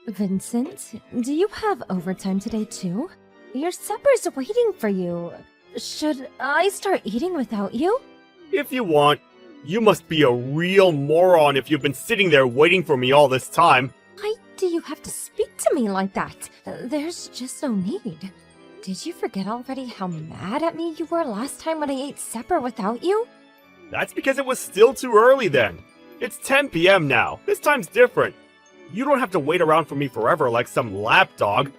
Vincent, do you have overtime today too? Your supper's waiting for you. Should I start eating without you? If you want. You must be a real moron if you've been sitting there waiting for me all this time. Why do you have to speak to me like that? There's just no need. Did you forget already how mad at me you were last time when I ate supper without you? That's because it was still too early then. It's 10 p.m. now. This time's different. You don't have to wait around for me forever like some lapdog.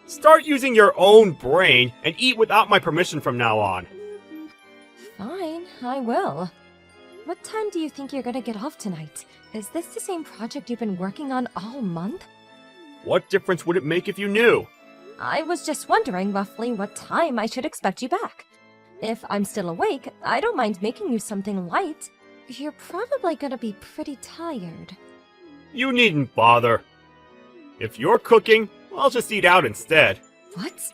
Start using your own brain and eat without my permission from now on. Fine, I will. What time do you think you're gonna get off tonight? Is this the same project you've been working on all month? What difference would it make if you knew? I was just wondering roughly what time I should expect you back. If I'm still awake, I don't mind making you something light. You're probably gonna be pretty tired. You needn't bother. If you're cooking, I'll just eat out instead. What?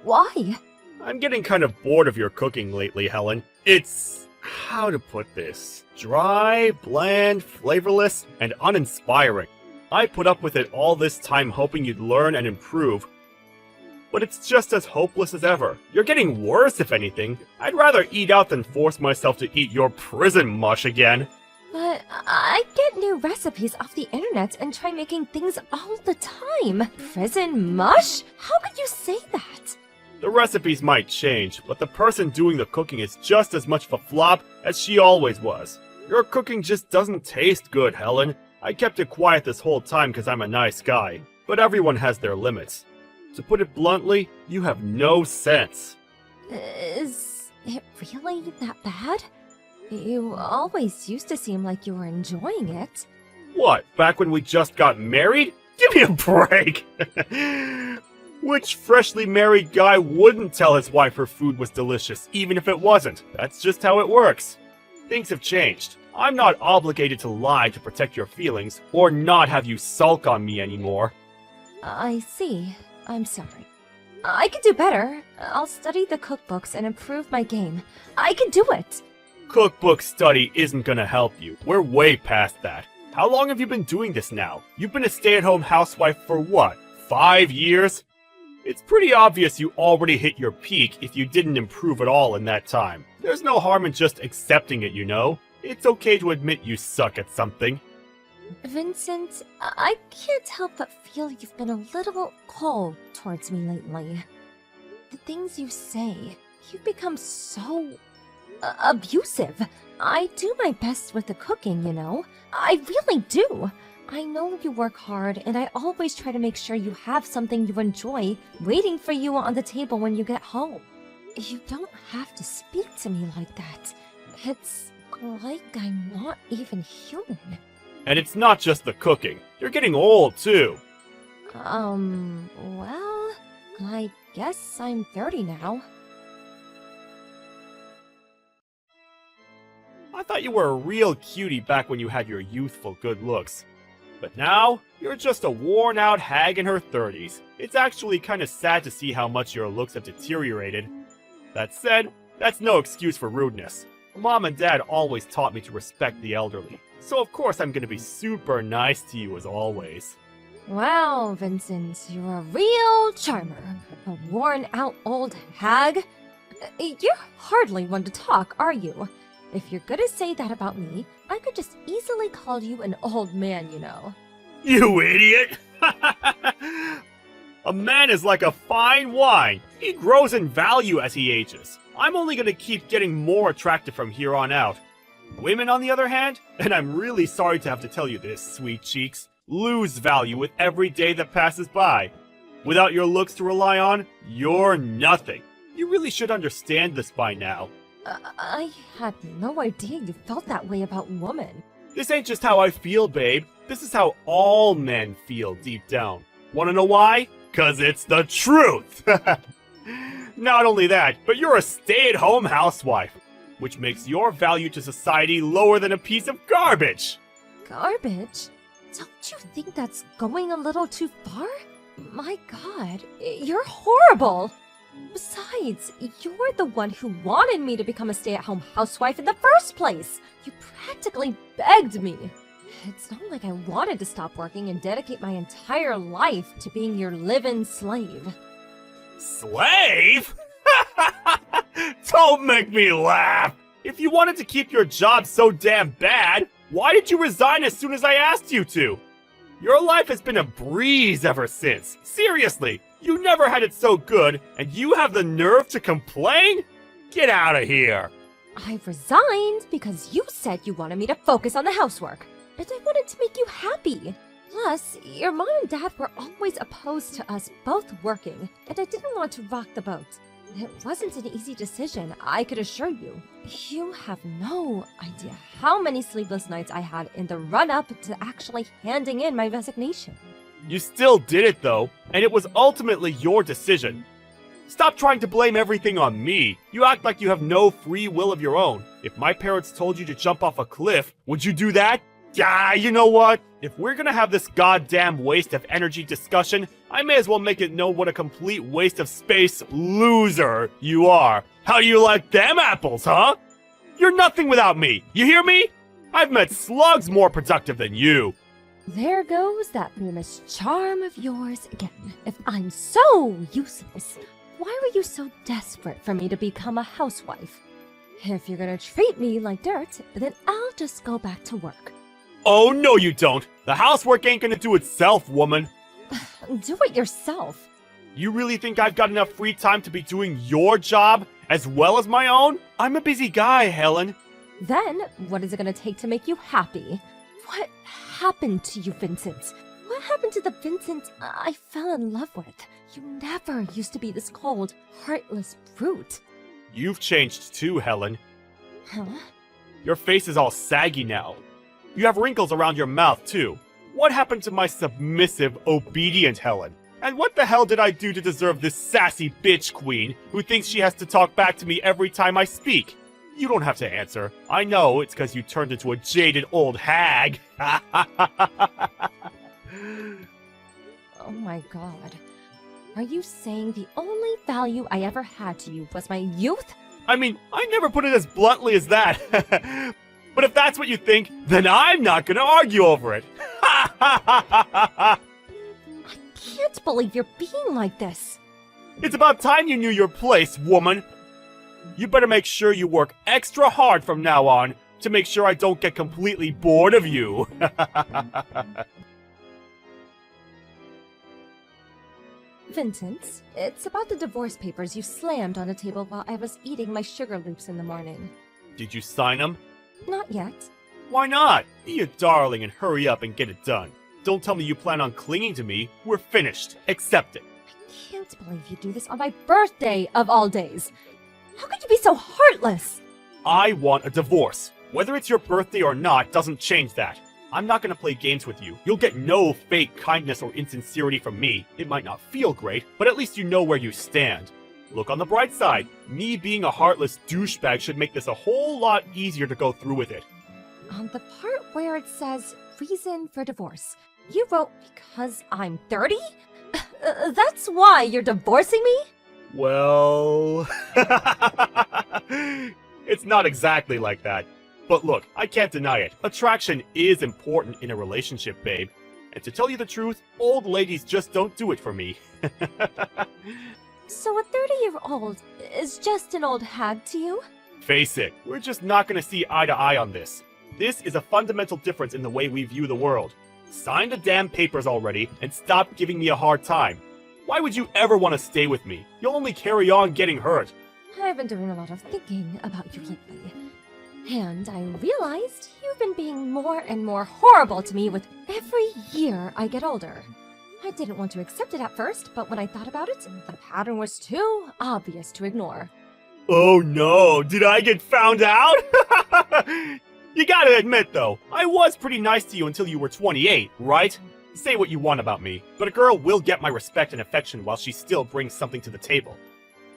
Why? I'm getting kind of bored of your cooking lately, Helen. It's... how to put this? Dry, bland, flavorless, and uninspiring. I put up with it all this time hoping you'd learn and improve. But it's just as hopeless as ever. You're getting worse, if anything. I'd rather eat out than force myself to eat your prison mush again. But I get new recipes off the internet and try making things all the time. Prison mush? How could you say that? The recipes might change, but the person doing the cooking is just as much of a flop as she always was. Your cooking just doesn't taste good, Helen. I kept it quiet this whole time because I'm a nice guy. But everyone has their limits. To put it bluntly, you have no sense. Is it really that bad? You always used to seem like you were enjoying it. What, back when we just got married? Give me a break! Which freshly married guy wouldn't tell his wife her food was delicious, even if it wasn't? That's just how it works. Things have changed. I'm not obligated to lie to protect your feelings, or not have you sulk on me anymore. I see. I'm sorry. I can do better. I'll study the cookbooks and improve my game. I can do it! Cookbook study isn't gonna help you. We're way past that. How long have you been doing this now? You've been a stay-at-home housewife for what, 5 years? It's pretty obvious you already hit your peak if you didn't improve at all in that time. There's no harm in just accepting it, you know? It's okay to admit you suck at something. Vincent, I can't help but feel you've been a little cold towards me lately. The things you say, you've become so... abusive. I do my best with the cooking, you know. I really do. I know you work hard, and I always try to make sure you have something you enjoy waiting for you on the table when you get home. You don't have to speak to me like that. It's like I'm not even human. And it's not just the cooking. You're getting old, too. Well, I guess I'm 30 now. I thought you were a real cutie back when you had your youthful good looks. But now, you're just a worn-out hag in her 30s. It's actually kind of sad to see how much your looks have deteriorated. That said, that's no excuse for rudeness. Mom and Dad always taught me to respect the elderly, so of course I'm gonna be super nice to you as always. Wow, Vincent, you're a real charmer. A worn-out old hag. You're hardly one to talk, are you? If you're gonna say that about me, I could just easily call you an old man, you know. You idiot! A man is like a fine wine. He grows in value as he ages. I'm only gonna keep getting more attractive from here on out. Women, on the other hand, and I'm really sorry to have to tell you this, sweet cheeks, lose value with every day that passes by. Without your looks to rely on, you're nothing. You really should understand this by now. I had no idea you felt that way about women. This ain't just how I feel, babe. This is how all men feel deep down. Wanna know why? 'Cause it's the truth! Not only that, but you're a stay-at-home housewife, which makes your value to society lower than a piece of garbage! Garbage? Don't you think that's going a little too far? My god, you're horrible! Besides, you're the one who wanted me to become a stay-at-home housewife in the first place! You practically begged me! It's not like I wanted to stop working and dedicate my entire life to being your live-in slave. Slave? Don't make me laugh! If you wanted to keep your job so damn bad, why did you resign as soon as I asked you to? Your life has been a breeze ever since. Seriously, you never had it so good, and you have the nerve to complain? Get out of here! I resigned because you said you wanted me to focus on the housework, and I wanted to make you happy. Plus, your mom and dad were always opposed to us both working, and I didn't want to rock the boat. It wasn't an easy decision, I could assure you. You have no idea how many sleepless nights I had in the run-up to actually handing in my resignation. You still did it though, and it was ultimately your decision. Stop trying to blame everything on me. You act like you have no free will of your own. If my parents told you to jump off a cliff, would you do that? Yeah, you know what? If we're gonna have this goddamn waste of energy discussion, I may as well make it known what a complete waste of space loser you are. How do you like them apples, huh? You're nothing without me, you hear me? I've met slugs more productive than you. There goes that famous charm of yours again. If I'm so useless, why were you so desperate for me to become a housewife? If you're gonna treat me like dirt, then I'll just go back to work. Oh, no you don't. The housework ain't gonna do itself, woman. Do it yourself. You really think I've got enough free time to be doing your job as well as my own? I'm a busy guy, Helen. Then, what is it gonna take to make you happy? What happened to you, Vincent? What happened to the Vincent I fell in love with? You never used to be this cold, heartless brute. You've changed too, Helen. Huh? Your face is all saggy now. You have wrinkles around your mouth, too. What happened to my submissive, obedient Helen? And what the hell did I do to deserve this sassy bitch queen who thinks she has to talk back to me every time I speak? You don't have to answer. I know it's because you turned into a jaded old hag. Oh my god. Are you saying the only value I ever had to you was my youth? I mean, I never put it as bluntly as that. But if that's what you think, then I'm not gonna argue over it. I can't believe you're being like this. It's about time you knew your place, woman. You better make sure you work extra hard from now on to make sure I don't get completely bored of you. Vincent, it's about the divorce papers you slammed on the table while I was eating my sugar loops in the morning. Did you sign them? Not yet. Why not? Be a darling and hurry up and get it done. Don't tell me you plan on clinging to me. We're finished. Accept it. I can't believe you do this on my birthday of all days. How could you be so heartless? I want a divorce. Whether it's your birthday or not doesn't change that. I'm not gonna play games with you. You'll get no fake kindness or insincerity from me. It might not feel great, but at least you know where you stand. Look on the bright side. Me being a heartless douchebag should make this a whole lot easier to go through with it. On the part where it says reason for divorce, you wrote because I'm 30? That's why you're divorcing me? Well... It's not exactly like that. But look, I can't deny it. Attraction is important in a relationship, babe. And to tell you the truth, old ladies just don't do it for me. So a 30-year-old is just an old hag to you? Face it, we're just not gonna see eye to eye on this. This is a fundamental difference in the way we view the world. Sign the damn papers already and stop giving me a hard time. Why would you ever want to stay with me? You'll only carry on getting hurt. I've been doing a lot of thinking about you lately. And I realized you've been being more and more horrible to me with every year I get older. I didn't want to accept it at first, but when I thought about it, the pattern was too obvious to ignore. Oh no, did I get found out? You gotta admit though, I was pretty nice to you until you were 28, right? Say what you want about me, but a girl will get my respect and affection while she still brings something to the table.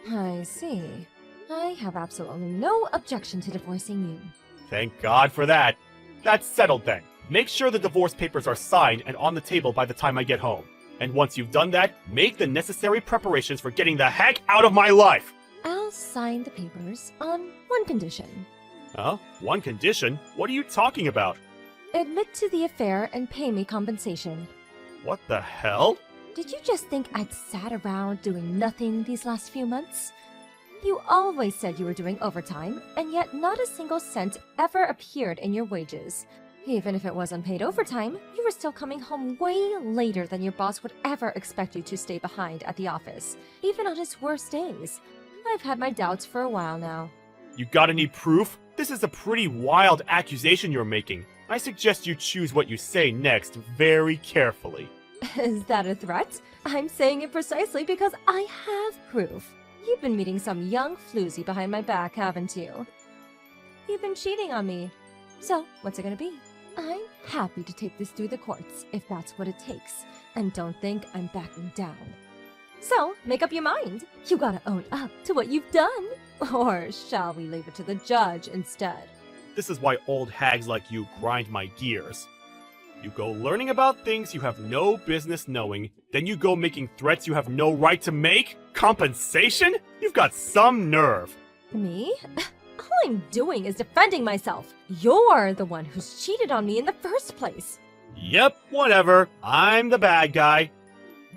I see. I have absolutely no objection to divorcing you. Thank God for that. That's settled then. Make sure the divorce papers are signed and on the table by the time I get home. And once you've done that, make the necessary preparations for getting the heck out of my life! I'll sign the papers on one condition. Huh? One condition? What are you talking about? Admit to the affair and pay me compensation. What the hell? Did you just think I'd sat around doing nothing these last few months? You always said you were doing overtime, and yet not a single cent ever appeared in your wages. Even if it was unpaid overtime, you were still coming home way later than your boss would ever expect you to stay behind at the office, even on his worst days. I've had my doubts for a while now. You got any proof? This is a pretty wild accusation you're making. I suggest you choose what you say next very carefully. Is that a threat? I'm saying it precisely because I have proof. You've been meeting some young floozy behind my back, haven't you? You've been cheating on me. So, what's it gonna be? I'm happy to take this through the courts, if that's what it takes. And don't think I'm backing down. So, make up your mind. You gotta own up to what you've done. Or shall we leave it to the judge instead? This is why old hags like you grind my gears. You go learning about things you have no business knowing, then you go making threats you have no right to make? Compensation? You've got some nerve. Me? All I'm doing is defending myself. You're the one who's cheated on me in the first place. Yep, whatever. I'm the bad guy.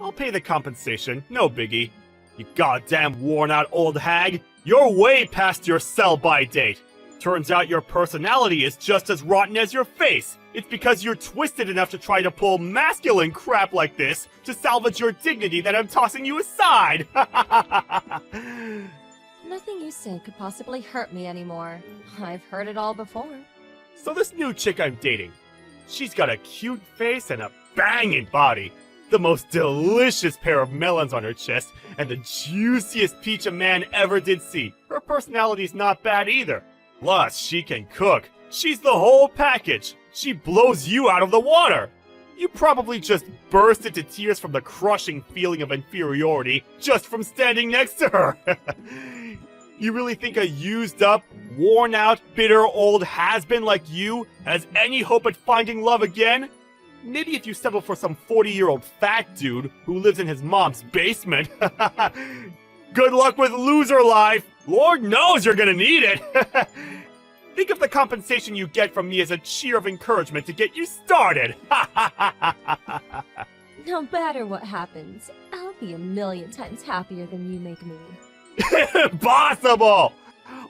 I'll pay the compensation, no biggie. You goddamn worn-out old hag. You're way past your sell-by date. Turns out your personality is just as rotten as your face. It's because you're twisted enough to try to pull masculine crap like this to salvage your dignity that I'm tossing you aside. Nothing you say could possibly hurt me anymore. I've heard it all before. So this new chick I'm dating, she's got a cute face and a banging body. The most delicious pair of melons on her chest, and the juiciest peach a man ever did see. Her personality's not bad either. Plus, she can cook. She's the whole package. She blows you out of the water. You probably just burst into tears from the crushing feeling of inferiority just from standing next to her. You really think a used up, worn out, bitter old has-been like you has any hope at finding love again? Maybe if you settle for some 40-year-old fat dude who lives in his mom's basement. Good luck with loser life. Lord knows you're gonna need it. Think of the compensation you get from me as a cheer of encouragement to get you started. No matter what happens, I'll be a million times happier than you make me. Impossible!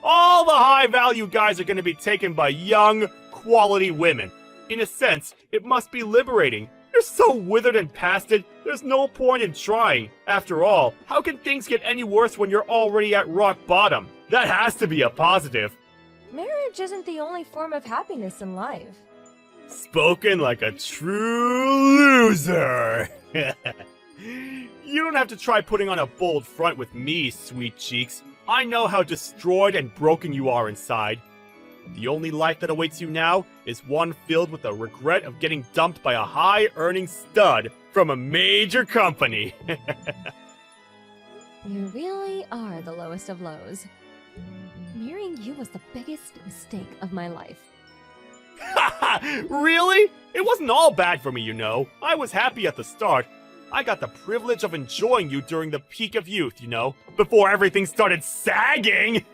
All the high-value guys are gonna be taken by young, quality women. In a sense, it must be liberating. You're so withered and past it, there's no point in trying. After all, how can things get any worse when you're already at rock bottom? That has to be a positive. Marriage isn't the only form of happiness in life. Spoken like a true loser. You don't have to try putting on a bold front with me, sweet cheeks. I know how destroyed and broken you are inside. The only life that awaits you now is one filled with the regret of getting dumped by a high-earning stud from a major company. You really are the lowest of lows. Marrying you was the biggest mistake of my life. Really? It wasn't all bad for me, you know. I was happy at the start. I got the privilege of enjoying you during the peak of youth, you know, before everything started sagging.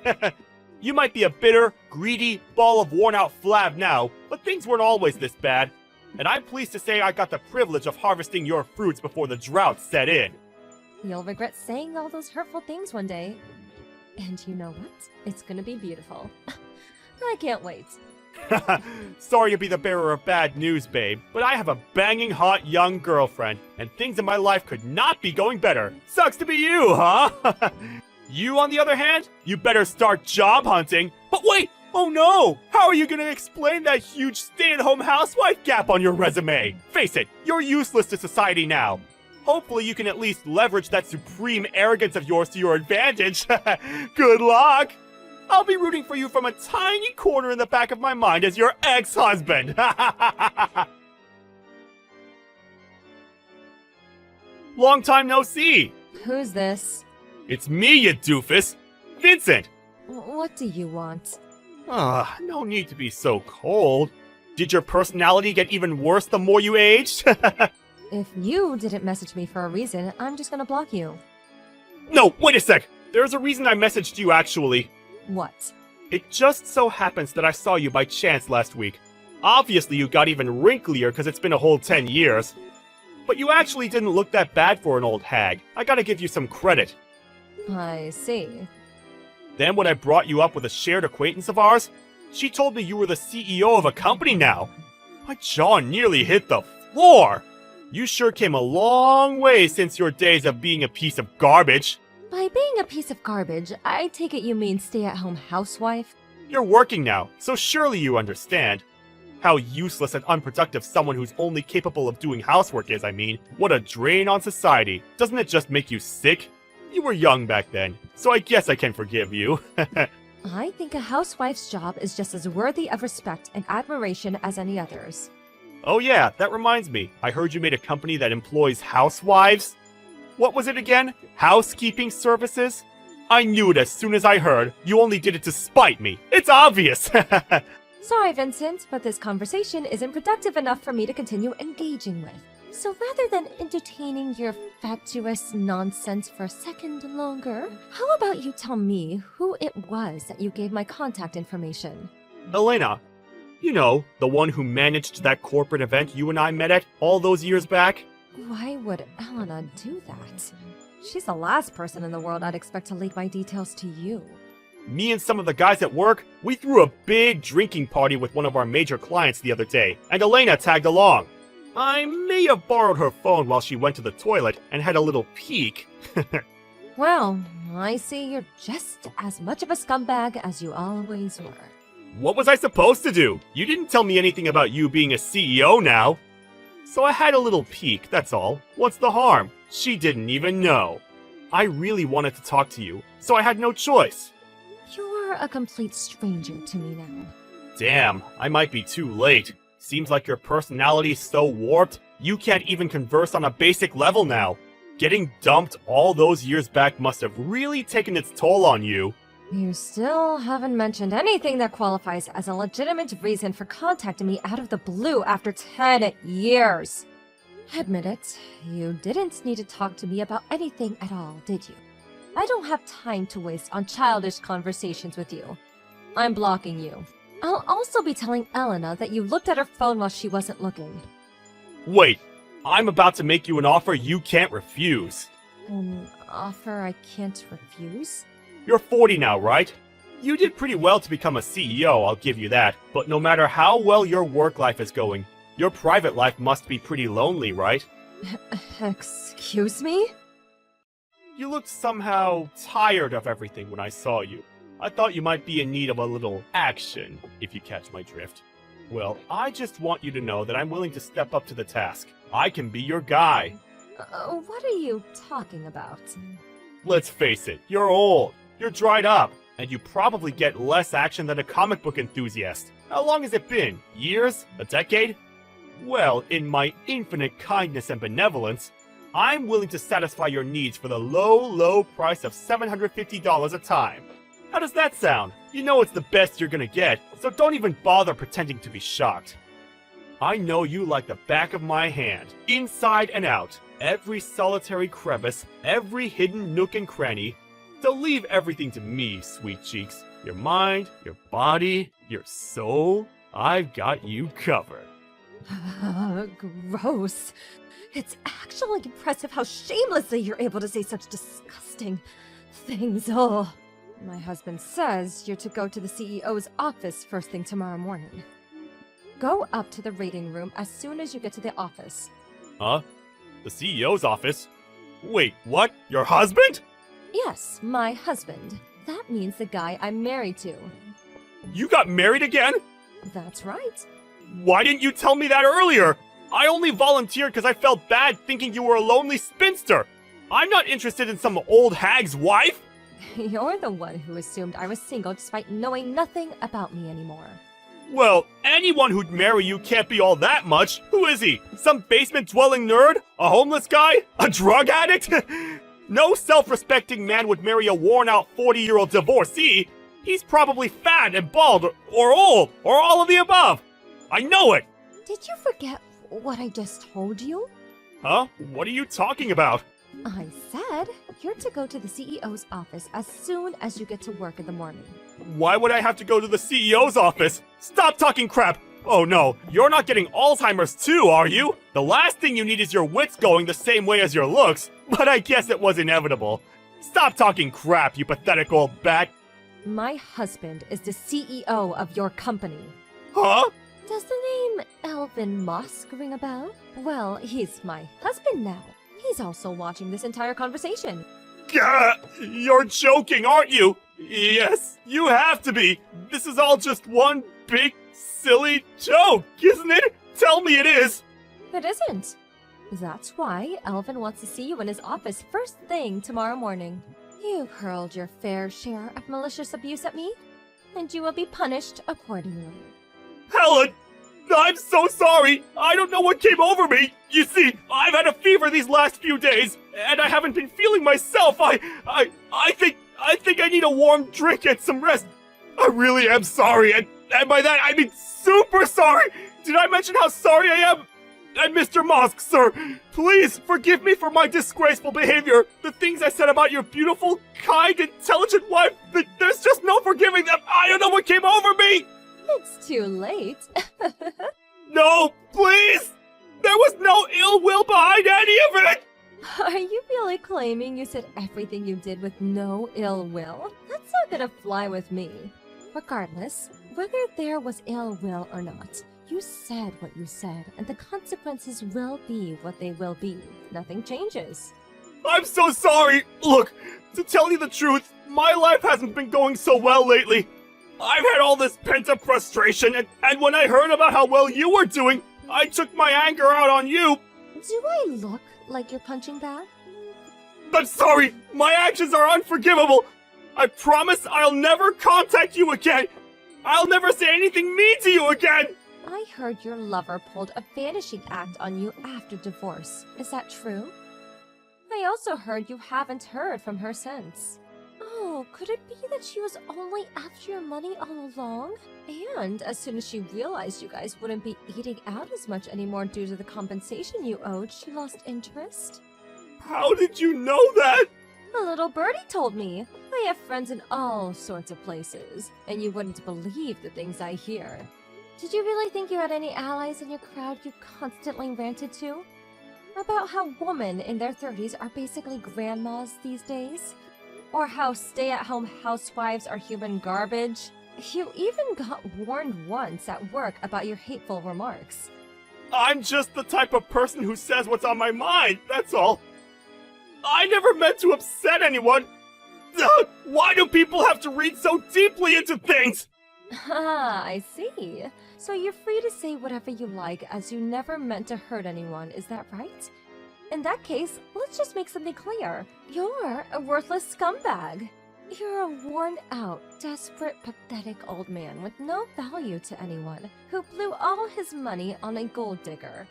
You might be a bitter, greedy, ball of worn-out flab now, but things weren't always this bad. And I'm pleased to say I got the privilege of harvesting your fruits before the drought set in. You'll regret saying all those hurtful things one day. And you know what? It's gonna be beautiful. I can't wait. Sorry to be the bearer of bad news, babe, but I have a banging hot young girlfriend, and things in my life could not be going better. Sucks to be you, huh? You, on the other hand, you better start job hunting. But wait! Oh no! How are you gonna explain that huge stay-at-home housewife gap on your resume? Face it, you're useless to society now. Hopefully you can at least leverage that supreme arrogance of yours to your advantage. Good luck! I'll be rooting for you from a tiny corner in the back of my mind as your ex-husband. Long time no see. Who's this? It's me, you doofus. Vincent. What do you want? No need to be so cold. Did your personality get even worse the more you aged? If you didn't message me for a reason, I'm just gonna block you. No, wait a sec. There's a reason I messaged you, actually. What? It just so happens that I saw you by chance last week. Obviously, you got even wrinklier because it's been a whole 10 years. But you actually didn't look that bad for an old hag. I gotta give you some credit. I see. Then when I brought you up with a shared acquaintance of ours, she told me you were the CEO of a company now. My jaw nearly hit the floor. You sure came a long way since your days of being a piece of garbage. By being a piece of garbage, I take it you mean stay-at-home housewife? You're working now, so surely you understand. How useless and unproductive someone who's only capable of doing housework is, I mean. What a drain on society. Doesn't it just make you sick? You were young back then, so I guess I can forgive you. I think a housewife's job is just as worthy of respect and admiration as any others. Oh yeah, that reminds me. I heard you made a company that employs housewives? What was it again? Housekeeping services? I knew it as soon as I heard. You only did it to spite me. It's obvious! Sorry, Vincent, but this conversation isn't productive enough for me to continue engaging with. So rather than entertaining your fatuous nonsense for a second longer, how about you tell me who it was that you gave my contact information? Elena, you know, the one who managed that corporate event you and I met at all those years back? Why would Elena do that? She's the last person in the world I'd expect to leak my details to you. Me and some of the guys at work, we threw a big drinking party with one of our major clients the other day, and Elena tagged along. I may have borrowed her phone while she went to the toilet and had a little peek. Well, I see you're just as much of a scumbag as you always were. What was I supposed to do? You didn't tell me anything about you being a CEO now. So I had a little peek, that's all. What's the harm? She didn't even know. I really wanted to talk to you, so I had no choice. You're a complete stranger to me now. Damn, I might be too late. Seems like your personality's so warped, you can't even converse on a basic level now. Getting dumped all those years back must have really taken its toll on you. You still haven't mentioned anything that qualifies as a legitimate reason for contacting me out of the blue after 10 years. Admit it, you didn't need to talk to me about anything at all, did you? I don't have time to waste on childish conversations with you. I'm blocking you. I'll also be telling Elena that you looked at her phone while she wasn't looking. Wait, I'm about to make you an offer you can't refuse. An offer I can't refuse? You're 40 now, right? You did pretty well to become a CEO, I'll give you that. But no matter how well your work life is going, your private life must be pretty lonely, right? Excuse me? You looked somehow tired of everything when I saw you. I thought you might be in need of a little action, if you catch my drift. Well, I just want you to know that I'm willing to step up to the task. I can be your guy. What are you talking about? Let's face it, you're old, you're dried up, and you probably get less action than a comic book enthusiast. How long has it been? Years? A decade? Well, in my infinite kindness and benevolence, I'm willing to satisfy your needs for the low, low price of $750 a time. How does that sound? You know it's the best you're gonna get, so don't even bother pretending to be shocked. I know you like the back of my hand, inside and out, every solitary crevice, every hidden nook and cranny. So leave everything to me, sweet cheeks. Your mind, your body, your soul, I've got you covered. Gross. It's actually impressive how shamelessly you're able to say such disgusting things. Oh. My husband says you're to go to the CEO's office first thing tomorrow morning. Go up to the reading room as soon as you get to the office. Huh? The CEO's office? Wait, what? Your husband? Yes, my husband. That means the guy I'm married to. You got married again? That's right. Why didn't you tell me that earlier? I only volunteered because I felt bad thinking you were a lonely spinster. I'm not interested in some old hag's wife. You're the one who assumed I was single despite knowing nothing about me anymore. Well, anyone who'd marry you can't be all that much. Who is he? Some basement-dwelling nerd? A homeless guy? A drug addict? No self-respecting man would marry a worn-out 40-year-old divorcee. He's probably fat and bald, or old, or all of the above. I know it! Did you forget what I just told you? Huh? What are you talking about? I said you're to go to the CEO's office as soon as you get to work in the morning. Why would I have to go to the CEO's office? Stop talking crap! Oh no, you're not getting Alzheimer's too, are you? The last thing you need is your wits going the same way as your looks, but I guess it was inevitable. Stop talking crap, you pathetic old bat. My husband is the CEO of your company. Huh? Does the name Elvin Musk ring a bell? Well, he's my husband now. He's also watching this entire conversation. Gah! You're joking, aren't you? Yes, you have to be. This is all just one big, silly joke, isn't it? Tell me it is. It isn't. That's why Elvin wants to see you in his office first thing tomorrow morning. You hurled your fair share of malicious abuse at me, and you will be punished accordingly. Helen! I'm so sorry! I don't know what came over me! You see, I've had a fever these last few days, and I haven't been feeling myself. I think I need a warm drink and some rest. I really am sorry, and by that I mean super sorry! Did I mention how sorry I am? And Mr. Musk, sir, please forgive me for my disgraceful behavior. The things I said about your beautiful, kind, intelligent wife, there's just no forgiving them. I don't know what came over me! It's too late. No, please! There was no ill will behind any of it! Are you really claiming you said everything you did with no ill will? That's not gonna fly with me. Regardless, whether there was ill will or not, you said what you said, and the consequences will be what they will be. Nothing changes. I'm so sorry! Look, to tell you the truth, my life hasn't been going so well lately. I've had all this pent-up frustration, and when I heard about how well you were doing, I took my anger out on you. Do I look like your punching bag? I'm sorry, my actions are unforgivable. I promise I'll never contact you again. I'll never say anything mean to you again. I heard your lover pulled a vanishing act on you after divorce. Is that true? I also heard you haven't heard from her since. Oh, could it be that she was only after your money all along? And as soon as she realized you guys wouldn't be eating out as much anymore due to the compensation you owed, she lost interest? How did you know that? A little birdie told me. I have friends in all sorts of places, and you wouldn't believe the things I hear. Did you really think you had any allies in your crowd you constantly ranted to? About how women in their 30s are basically grandmas these days? Or how stay-at-home housewives are human garbage? You even got warned once at work about your hateful remarks. I'm just the type of person who says what's on my mind, that's all. I never meant to upset anyone. Ugh, why do people have to read so deeply into things? Ah, I see. So you're free to say whatever you like as you never meant to hurt anyone, is that right? In that case, let's just make something clear. You're a worthless scumbag. You're a worn-out, desperate, pathetic old man with no value to anyone, who blew all his money on a gold digger.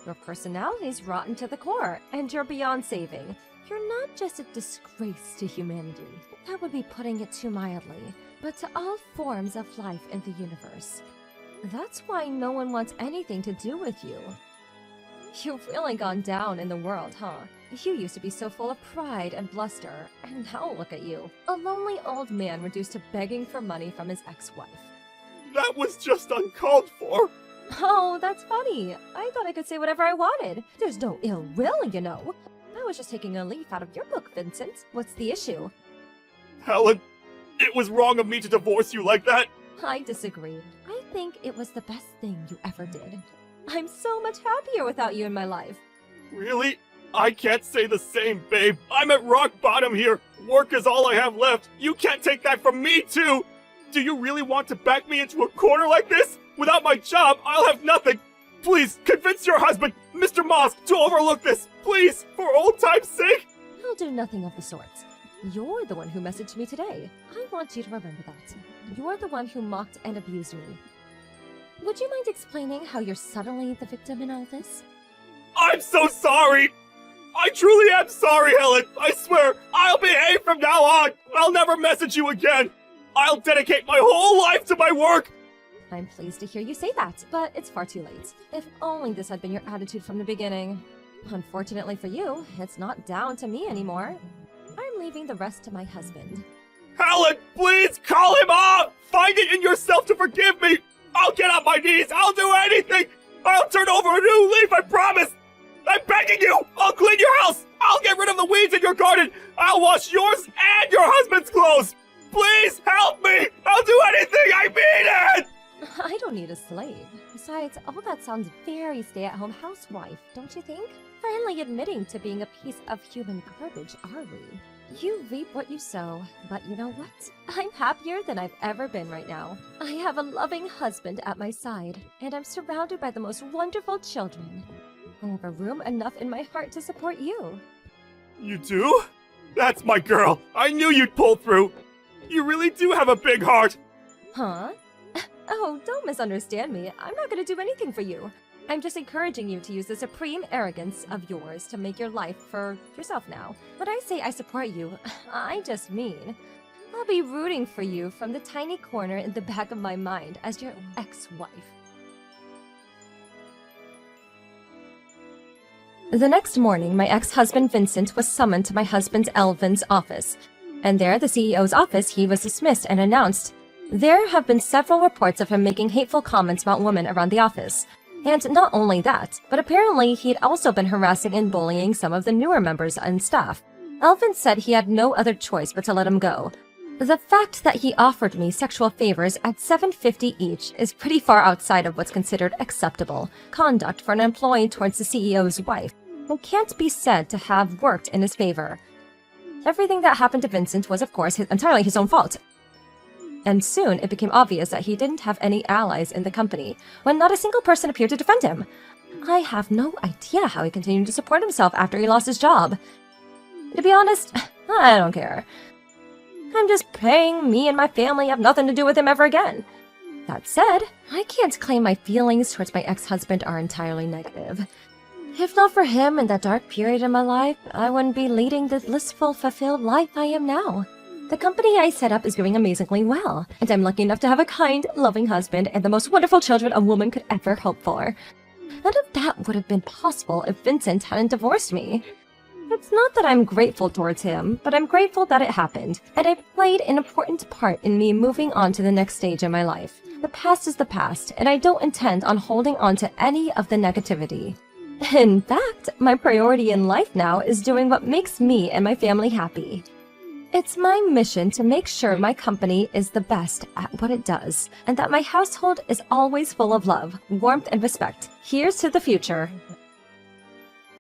Your personality's rotten to the core, and you're beyond saving. You're not just a disgrace to humanity. That would be putting it too mildly, but to all forms of life in the universe. That's why no one wants anything to do with you. You've really gone down in the world, huh? You used to be so full of pride and bluster, and now look at you. A lonely old man reduced to begging for money from his ex-wife. That was just uncalled for. Oh, that's funny. I thought I could say whatever I wanted. There's no ill will, you know. I was just taking a leaf out of your book, Vincent. What's the issue? Helen, it was wrong of me to divorce you like that. I disagree. I think it was the best thing you ever did. I'm so much happier without you in my life. Really? I can't say the same, babe. I'm at rock bottom here. Work is all I have left. You can't take that from me, too. Do you really want to back me into a corner like this? Without my job, I'll have nothing. Please, convince your husband, Mr. Musk, to overlook this. Please, for old time's sake. I'll do nothing of the sort. You're the one who messaged me today. I want you to remember that. You're the one who mocked and abused me. Would you mind explaining how you're suddenly the victim in all this? I'm so sorry. I truly am sorry, Helen. I swear, I'll behave from now on. I'll never message you again. I'll dedicate my whole life to my work. I'm pleased to hear you say that, but it's far too late. If only this had been your attitude from the beginning. Unfortunately for you, it's not down to me anymore. I'm leaving the rest to my husband. Helen, please call him off! Find it in yourself to forgive me! I'll get on my knees! I'll do anything! I'll turn over a new leaf, I promise! I'm begging you! I'll clean your house! I'll get rid of the weeds in your garden! I'll wash yours and your husband's clothes! Please help me! I'll do anything! I mean it! I don't need a slave. Besides, all that sounds very stay-at-home housewife, don't you think? Finally admitting to being a piece of human garbage, are we? You reap what you sow, but you know what? I'm happier than I've ever been right now. I have a loving husband at my side, and I'm surrounded by the most wonderful children. I have a room enough in my heart to support you. You do? That's my girl! I knew you'd pull through! You really do have a big heart! Huh? Oh, don't misunderstand me. I'm not gonna do anything for you. I'm just encouraging you to use the supreme arrogance of yours to make your life for yourself now. When I say I support you, I just mean I'll be rooting for you from the tiny corner in the back of my mind as your ex-wife. The next morning, my ex-husband Vincent was summoned to my husband Elvin's office. And there, the CEO's office, he was dismissed and announced, "There have been several reports of him making hateful comments about women around the office. And not only that, but apparently he'd also been harassing and bullying some of the newer members and staff. Elvin said he had no other choice but to let him go. The fact that he offered me sexual favors at $7.50 each is pretty far outside of what's considered acceptable conduct for an employee towards the CEO's wife, and can't be said to have worked in his favor. Everything that happened to Vincent was, of course, entirely his own fault. And soon it became obvious that he didn't have any allies in the company, when not a single person appeared to defend him. I have no idea how he continued to support himself after he lost his job. To be honest, I don't care. I'm just praying me and my family have nothing to do with him ever again. That said, I can't claim my feelings towards my ex-husband are entirely negative. If not for him in that dark period in my life, I wouldn't be leading the blissful, fulfilled life I am now. The company I set up is doing amazingly well, and I'm lucky enough to have a kind, loving husband and the most wonderful children a woman could ever hope for. None of that would have been possible if Vincent hadn't divorced me. It's not that I'm grateful towards him, but I'm grateful that it happened, and it played an important part in me moving on to the next stage in my life. The past is the past, and I don't intend on holding on to any of the negativity. In fact, my priority in life now is doing what makes me and my family happy. It's my mission to make sure my company is the best at what it does, and that my household is always full of love, warmth, and respect. Here's to the future.